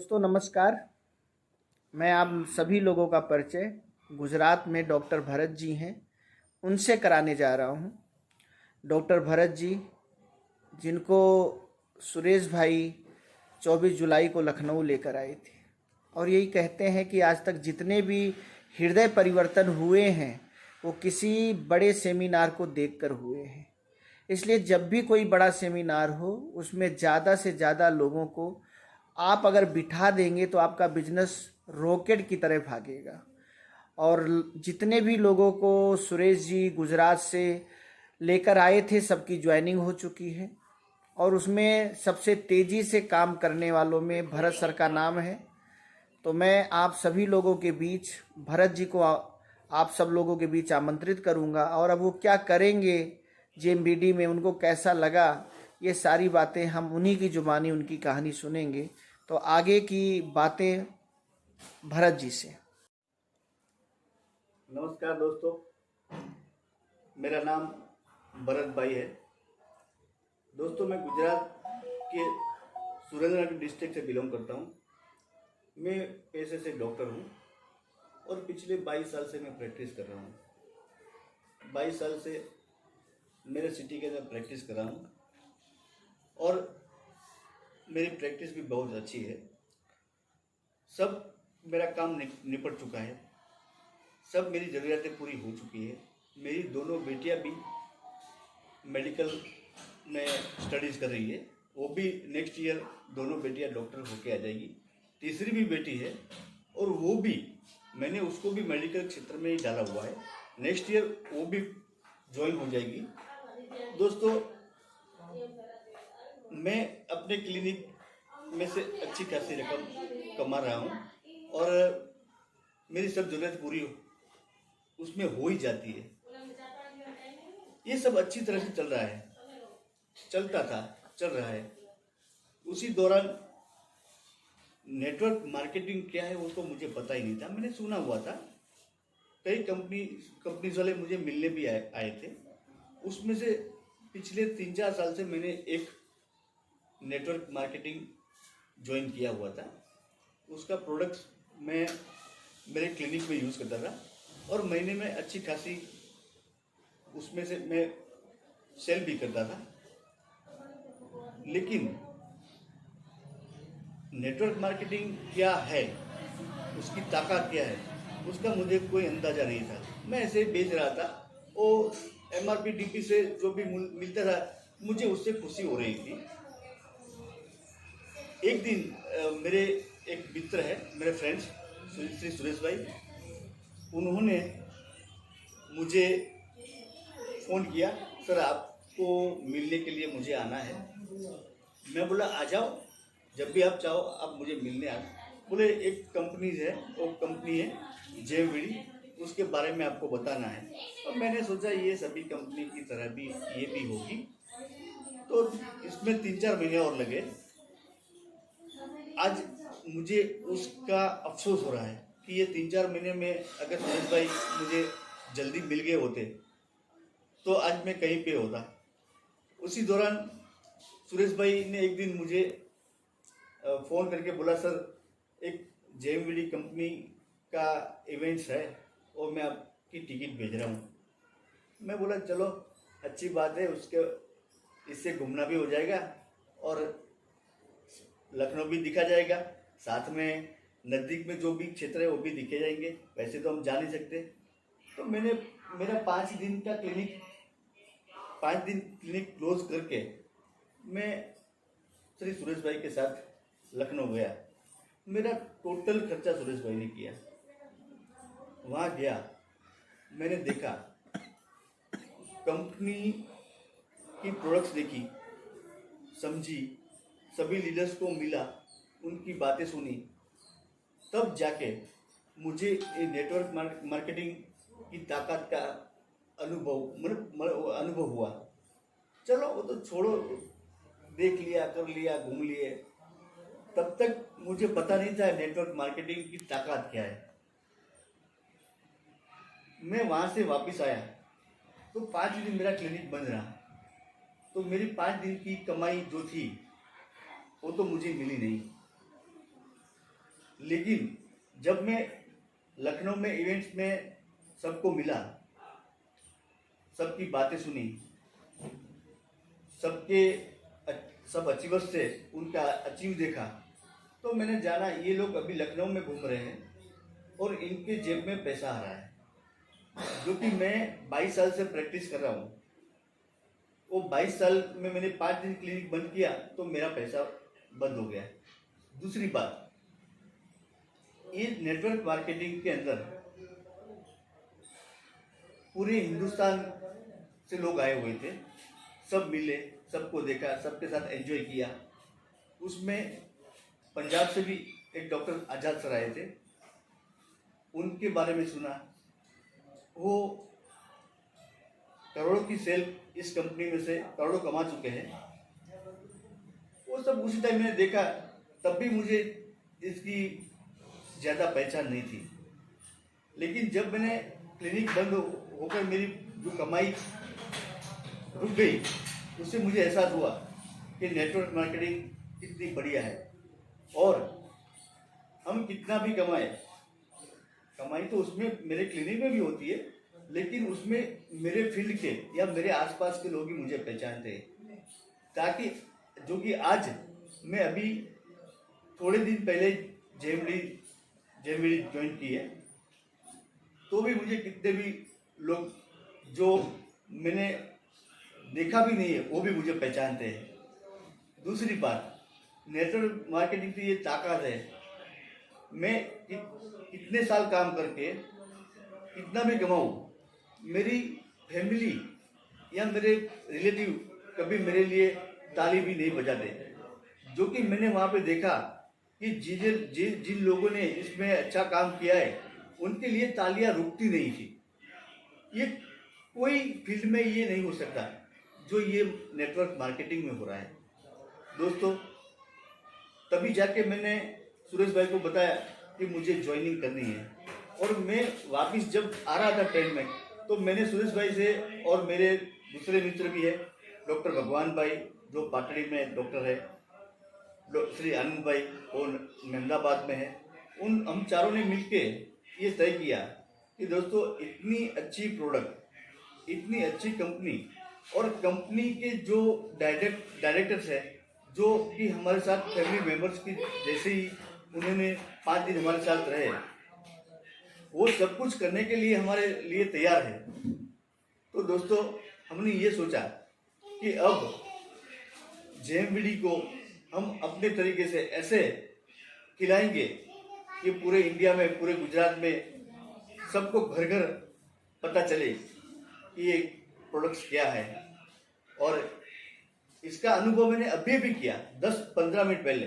दोस्तों नमस्कार। मैं आप सभी लोगों का परिचय गुजरात में डॉक्टर भरत जी हैं उनसे कराने जा रहा हूं। डॉक्टर भरत जी जिनको सुरेश भाई 24 जुलाई को लखनऊ लेकर आए थे और यही कहते हैं कि आज तक जितने भी हृदय परिवर्तन हुए हैं वो किसी बड़े सेमिनार को देखकर हुए हैं। इसलिए जब भी कोई बड़ा सेमिनार हो उसमें ज़्यादा से ज़्यादा लोगों को आप अगर बिठा देंगे तो आपका बिजनेस रॉकेट की तरह भागेगा। और जितने भी लोगों को सुरेश जी गुजरात से लेकर आए थे सबकी ज्वाइनिंग हो चुकी है और उसमें सबसे तेज़ी से काम करने वालों में भरत सर का नाम है। तो मैं आप सभी लोगों के बीच भरत जी को आप सब लोगों के बीच आमंत्रित करूंगा और अब वो क्या करेंगे जेएमबीडी में, उनको कैसा लगा, ये सारी बातें हम उन्हीं की जुबानी उनकी कहानी सुनेंगे। तो आगे की बातें भरत जी से। नमस्कार दोस्तों, मेरा नाम भरत भाई है। दोस्तों, मैं गुजरात के सुरेंद्रनगर डिस्ट्रिक्ट से बिलोंग करता हूँ। मैं पेशे से डॉक्टर हूँ और पिछले 22 साल से मैं प्रैक्टिस कर रहा हूँ। 22 साल से मेरे सिटी के अंदर प्रैक्टिस कर रहा हूँ और मेरी प्रैक्टिस भी बहुत अच्छी है। सब मेरा काम निपट चुका है, सब मेरी ज़रूरियातें पूरी हो चुकी है। मेरी दोनों बेटियां भी मेडिकल में स्टडीज़ कर रही है, वो भी नेक्स्ट ईयर दोनों बेटियां डॉक्टर होके आ जाएगी। तीसरी भी बेटी है और वो भी मैंने उसको भी मेडिकल क्षेत्र में ही डाला हुआ है, नेक्स्ट ईयर वो भी ज्वाइन हो जाएगी। दोस्तों, मैं अपने क्लिनिक में से अच्छी खासी रकम कमा रहा हूँ और मेरी सब ज़रूरत पूरी उसमें हो ही जाती है। ये सब अच्छी तरह से चल रहा है, चलता था, चल रहा है। उसी दौरान नेटवर्क मार्केटिंग क्या है वो तो मुझे पता ही नहीं था। मैंने सुना हुआ था, कई कंपनीज वाले मुझे मिलने भी आए थे। उसमें से पिछले 3-4 साल से मैंने एक नेटवर्क मार्केटिंग ज्वाइन किया हुआ था। उसका प्रोडक्ट्स मैं मेरे क्लिनिक में यूज़ करता था और महीने में अच्छी खासी उसमें से मैं सेल भी करता था। लेकिन नेटवर्क मार्केटिंग क्या है, उसकी ताकत क्या है, उसका मुझे कोई अंदाज़ा नहीं था। मैं ऐसे ही बेच रहा था, वो MRP DP से जो भी मिलता था मुझे उससे खुशी हो रही थी। एक दिन मेरे एक मित्र है, मेरे फ्रेंड्स श्री सुरेश भाई, उन्होंने मुझे फ़ोन किया, सर आपको मिलने के लिए मुझे आना है। मैं बोला आ जाओ, जब भी आप चाहो आप मुझे मिलने आ। बोले एक कंपनी है, वो कंपनी है जेएमबीडी, उसके बारे में आपको बताना है। और मैंने सोचा ये सभी कंपनी की तरह भी ये भी होगी, तो इसमें 3-4 महीने और लगे। आज मुझे उसका अफसोस हो रहा है कि ये 3-4 महीने में अगर सुरेश भाई मुझे जल्दी मिल गए होते तो आज मैं कहीं पे होता। उसी दौरान सुरेश भाई ने एक दिन मुझे फ़ोन करके बोला, सर एक जेएमबीडी कंपनी का इवेंट्स है और मैं आपकी टिकट भेज रहा हूँ। मैं बोला चलो अच्छी बात है, उसके इससे घूमना भी हो जाएगा और लखनऊ भी दिखा जाएगा, साथ में नज़दीक में जो भी क्षेत्र है वो भी दिखे जाएंगे। वैसे तो हम जा नहीं सकते। तो मैंने मेरा 5 दिन क्लिनिक क्लोज करके मैं श्री सुरेश भाई के साथ लखनऊ गया। मेरा टोटल खर्चा सुरेश भाई ने किया। वहाँ गया, मैंने देखा कंपनी की प्रोडक्ट्स देखी, समझी, सभी लीडर्स को मिला, उनकी बातें सुनी, तब जाके मुझे नेटवर्क मार्केटिंग की ताकत का अनुभव हुआ। चलो वो तो छोड़ो, देख लिया, कर लिया, घूम लिए, तब तक मुझे पता नहीं था नेटवर्क मार्केटिंग की ताकत क्या है। मैं वहाँ से वापस आया तो 5 दिन मेरा क्लिनिक बंद रहा, तो मेरी 5 दिन की कमाई जो थी वो तो मुझे मिली नहीं। लेकिन जब मैं लखनऊ में इवेंट्स में सबको मिला, सबकी बातें सुनी, सब अचीवर्स थे, उनका अचीव देखा, तो मैंने जाना ये लोग अभी लखनऊ में घूम रहे हैं और इनके जेब में पैसा आ रहा है, जो कि मैं 22 साल से प्रैक्टिस कर रहा हूँ। वो 22 साल में मैंने 5 दिन क्लिनिक बंद किया तो मेरा पैसा बंद हो गया। दूसरी बात, ये नेटवर्क मार्केटिंग के अंदर पूरे हिंदुस्तान से लोग आए हुए थे, सब मिले, सबको देखा, सबके साथ एंजॉय किया। उसमें पंजाब से भी एक डॉक्टर आजाद सर आए थे, उनके बारे में सुना। वो करोड़ों की सेल इस कंपनी में से करोड़ों कमा चुके हैं। वो सब उसी टाइम मैंने देखा, तब भी मुझे इसकी ज़्यादा पहचान नहीं थी। लेकिन जब मैंने क्लिनिक बंद होकर मेरी जो कमाई रुक गई, उससे मुझे एहसास हुआ कि नेटवर्क मार्केटिंग कितनी बढ़िया है। और हम कितना भी कमाई तो उसमें मेरे क्लिनिक में भी होती है, लेकिन उसमें मेरे फील्ड के या मेरे आसपास के लोग ही मुझे पहचानते हैं। ताकि जो कि आज मैं अभी थोड़े दिन पहले जेएमडी ज्वाइन की है, तो भी मुझे कितने भी लोग जो मैंने देखा भी नहीं है वो भी मुझे पहचानते हैं। दूसरी बात, नेटवर्क मार्केटिंग की ये ताकत है। मैं कितने साल काम करके कितना भी कमाऊँ, मेरी फैमिली या मेरे रिलेटिव कभी मेरे लिए ताली भी नहीं बजाते। जो कि मैंने वहाँ पे देखा कि जिन लोगों ने इसमें अच्छा काम किया है, उनके लिए तालियां रुकती नहीं थी। ये कोई फील्ड में ये नहीं हो सकता जो ये नेटवर्क मार्केटिंग में हो रहा है। दोस्तों, तभी जाके मैंने सुरेश भाई को बताया कि मुझे ज्वाइनिंग करनी है। और मैं वापस जब आ रहा था ट्रेन में, तो मैंने सुरेश भाई से, और मेरे दूसरे मित्र भी है, डॉक्टर भगवान भाई जो पाटड़ी में डॉक्टर है, श्री आनंद भाई वो अहमदाबाद में है, हम चारों ने मिलके ये तय किया कि दोस्तों इतनी अच्छी प्रोडक्ट, इतनी अच्छी कंपनी, और कंपनी के जो डायरेक्टर्स है जो कि हमारे साथ फैमिली मेंबर्स की जैसे ही उन्होंने 5 दिन हमारे साथ रहे, वो सब कुछ करने के लिए हमारे लिए तैयार है। तो दोस्तों, हमने ये सोचा कि अब जेएमडी को हम अपने तरीके से ऐसे खिलाएंगे कि पूरे इंडिया में, पूरे गुजरात में सबको घर घर पता चले कि ये प्रोडक्ट्स क्या है। और इसका अनुभव मैंने अभी भी किया। 10-15 मिनट पहले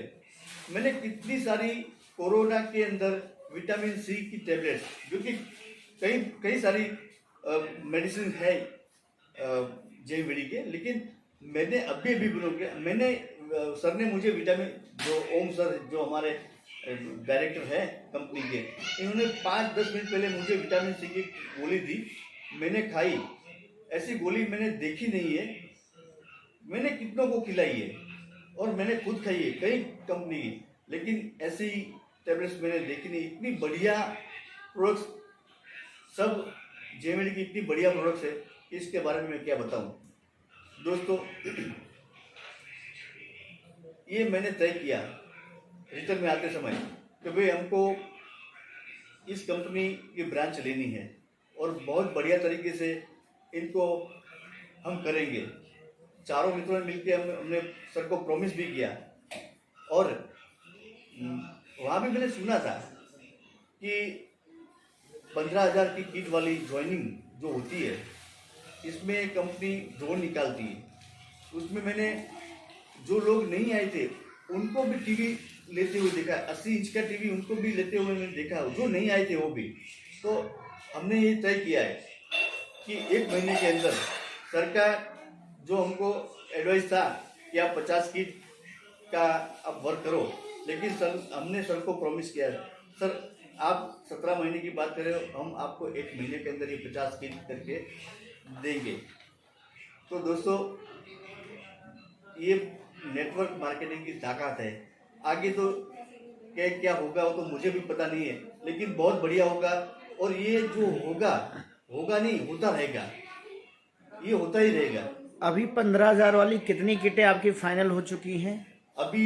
मैंने कितनी सारी कोरोना के अंदर विटामिन सी की टेबलेट्स, जो कि कई सारी मेडिसिन है जेएमडी के, लेकिन मैंने अभी मैंने सर ने मुझे विटामिन, जो ओम सर जो हमारे डायरेक्टर है कंपनी के, इन्होंने 5-10 मिनट पहले मुझे विटामिन सी की गोली दी। मैंने खाई, ऐसी गोली मैंने देखी नहीं है। मैंने कितनों को खिलाई है और मैंने खुद खाई है कई कंपनी की, लेकिन ऐसी टैबलेट्स मैंने देखी नहीं। इतनी बढ़िया प्रोडक्ट्स, सब जेएमडी की इतनी बढ़िया प्रोडक्ट्स है, इसके बारे में मैं क्या बताऊं। दोस्तों, ये मैंने तय किया रिटर्न में आते समय कि भाई हमको इस कंपनी की ब्रांच लेनी है और बहुत बढ़िया तरीके से इनको हम करेंगे। चारों मित्रों ने मिलकर हमने सर को प्रॉमिस भी किया। और वहाँ भी मैंने सुना था कि 15,000 की किट वाली ज्वाइनिंग जो होती है, इसमें कंपनी ड्रोन निकालती है। उसमें मैंने जो लोग नहीं आए थे उनको भी टीवी लेते हुए देखा, 80 इंच का टीवी उनको भी लेते हुए मैंने देखा, जो नहीं आए थे वो भी। तो हमने ये तय किया है कि 1 महीने के अंदर सर का जो हमको एडवाइस था कि आप 50 किट का आप वर्क करो, लेकिन हमने सर को प्रॉमिस किया है, सर आप 17 महीने की बात कर रहे हो, हम आपको 1 महीने के अंदर ये 50 किट करके देंगे। तो दोस्तों, ये नेटवर्क मार्केटिंग की ताकत है। आगे तो क्या क्या होगा वो तो मुझे भी पता नहीं है, लेकिन बहुत बढ़िया होगा। और ये जो होगा होगा नहीं, होता रहेगा, ये होता ही रहेगा। अभी 15,000 वाली कितनी किटें आपकी फाइनल हो चुकी हैं? अभी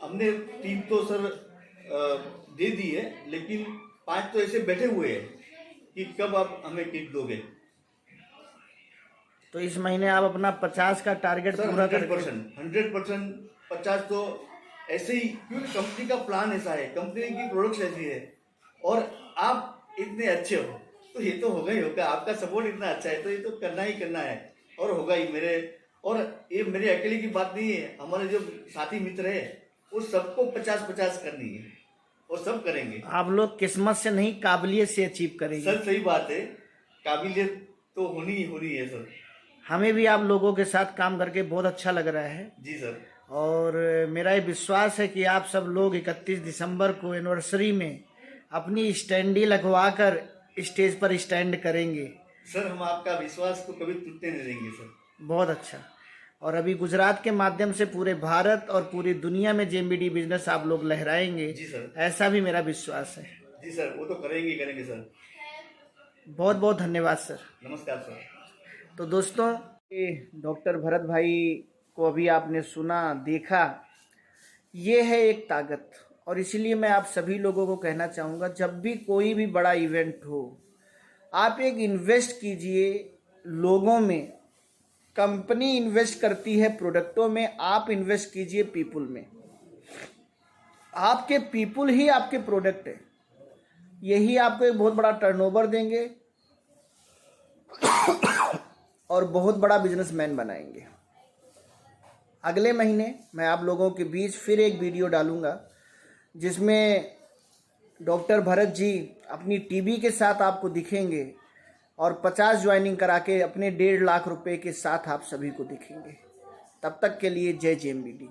हमने 3 तो सर दे दी है, लेकिन 5 तो ऐसे बैठे हुए हैं कि कब आप हमें किट दोगे। तो इस महीने आप अपना 50 का टारगेट सर पूरा 100% 50 तो ऐसे ही, क्योंकि कंपनी का प्लान ऐसा है, कंपनी की प्रोडक्ट्स ऐसी है, और आप इतने अच्छे हो तो ये तो होगा ही होगा। आपका सपोर्ट इतना अच्छा है तो ये तो करना ही करना है, और होगा ही। और ये मेरे अकेले की बात नहीं है, हमारे जो साथी मित्र है वो सबको 50-50 करनी है, और सब करेंगे। आप लोग किस्मत से नहीं, काबिलियत से अचीव करेंगे। सर सही बात है, काबिलियत तो होनी ही होनी है सर। हमें भी आप लोगों के साथ काम करके बहुत अच्छा लग रहा है। जी सर। और मेरा ये विश्वास है कि आप सब लोग 31 दिसंबर को एनिवर्सरी में अपनी स्टैंडी लगवा कर स्टेज पर स्टैंड करेंगे। सर हम आपका विश्वास को कभी टूटने नहीं देंगे सर। बहुत अच्छा। और अभी गुजरात के माध्यम से पूरे भारत और पूरी दुनिया में जेएमबीडी बिजनेस आप लोग लहराएंगे। जी सर। ऐसा भी मेरा विश्वास है। जी सर, वो तो करेंगे करेंगे सर। बहुत बहुत धन्यवाद सर। नमस्कार सर। तो दोस्तों, डॉक्टर भरत भाई को अभी आपने सुना, देखा, ये है एक ताकत। और इसीलिए मैं आप सभी लोगों को कहना चाहूँगा, जब भी कोई भी बड़ा इवेंट हो, आप एक इन्वेस्ट कीजिए लोगों में। कंपनी इन्वेस्ट करती है प्रोडक्टों में, आप इन्वेस्ट कीजिए पीपुल में। आपके पीपुल ही आपके प्रोडक्ट है, यही आपको एक बहुत बड़ा टर्नओवर देंगे और बहुत बड़ा बिजनेसमैन बनाएंगे। अगले महीने मैं आप लोगों के बीच फिर एक वीडियो डालूंगा जिसमें डॉक्टर भरत जी अपनी टीवी के साथ आपको दिखेंगे और 50 ज्वाइनिंग करा के अपने 1.5 लाख रुपए के साथ आप सभी को दिखेंगे। तब तक के लिए जय जेएमबीडी।